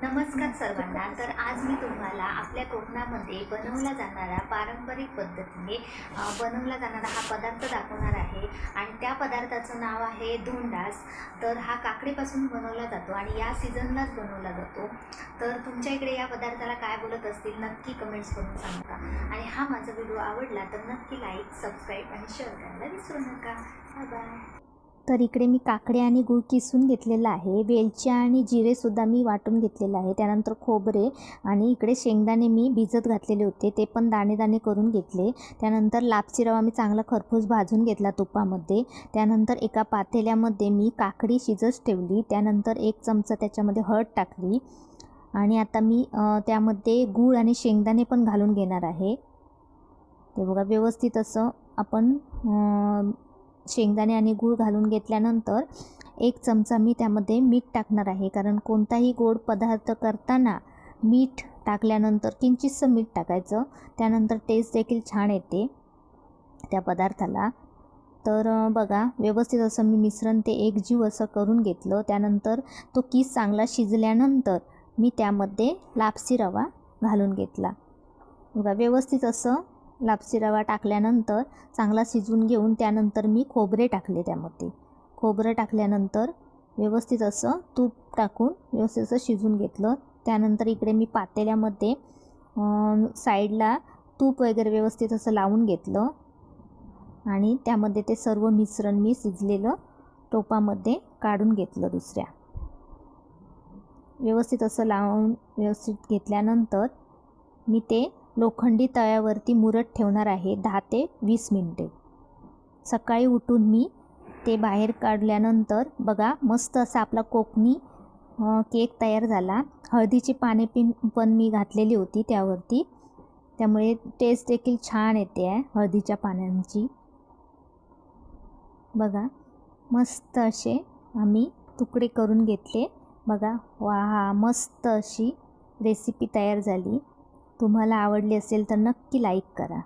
नमस्कार सर्वांना। तर आज मी तुम्हाला आपल्या कोकणामध्ये बनवला जाणारा पारंपरिक पद्धतीने बनवला जाणारा हा पदार्थ दाखवणार आहे आणि त्या पदार्थाचं नाव आहे धोंडास। तर हा काकडीपासून बनवला जातो आणि या सीझनलाच बनवला जातो। तर तुमच्या इकडे या पदार्थाला काय बोलत असतील नक्की कमेंट्स करून सांगा आणि हा माझा व्हिडिओ आवडला तर नक्की लाईक, सबस्क्राईब आणि शेअर करायला विसरू नका। Bye bye. तर इकडे मी काकडे आणि गूळ किसून घेतलेला आहे। वेलची आणि जिरेसुद्धा मी वाटून घेतलेलं आहे। त्यानंतर खोबरे आणि इकडे शेंगदाणे मी भिजत घातलेले होते, ते पण दाणे दाणे करून घेतले। त्यानंतर लापसी रवा मी चांगला खरपूस भाजून घेतला तुपामध्ये। त्यानंतर एका पातेल्यामध्ये मी काकडी शिजत ठेवली। त्यानंतर 1 चमचा त्याच्यामध्ये हळद टाकली आणि आता मी त्यामध्ये गूळ आणि शेंगदाणे पण घालून घेणार आहे। ते बघा व्यवस्थित असं आपण शेंगदाणे आणि गूळ घालून घेतल्यानंतर 1 चमचा मी त्यामध्ये मीठ टाकणार आहे, कारण कोणताही गोड पदार्थ करताना मीठ टाकल्यानंतर किंचितसं मीठ टाकायचं, त्यानंतर टेस्ट देखील छान येते त्या पदार्थाला। तर बघा व्यवस्थित असं मी मिश्रण ते एकजीव असं करून घेतलं। त्यानंतर तो किस चांगला शिजल्यानंतर मी त्यामध्ये लापसी रवा घालून घेतला। बघा व्यवस्थित असं लापसी रवा टाकल्यानंतर चांगला शिजवून घेऊन त्यानंतर मी खोबरे टाकले त्यामध्ये। खोबरं टाकल्यानंतर व्यवस्थित असं तूप टाकून व्यवस्थित असं शिजवून घेतलं। त्यानंतर इकडे मी पातेल्यामध्ये साईडला तूप वगैरे व्यवस्थित असं लावून घेतलं आणि त्यामध्ये ते सर्व मिश्रण मी शिजलेलं टोपामध्ये काढून घेतलं। दुसऱ्या व्यवस्थित असं लावून व्यवस्थित घेतल्यानंतर मी ते लोखंडी तव्यावरती मुरत ठेवणार आहे 10 ते 20 मिनिटे। सकाळी उठून मी ते बाहेर काढल्यानंतर बघा मस्त असा आपला कोकणी केक तयार झाला। हळदीची पाने पण मी घातलेली होती त्यावरती, त्यामुळे टेस्ट देखील छान येते आहे हळदीच्या पानांची। बघा मस्त असे आम्ही तुकडे करून घेतले। बघा वा, मस्त अशी रेसिपी तयार झाली। तुम्हाला आवडली असेल तर नक्की लाईक करा।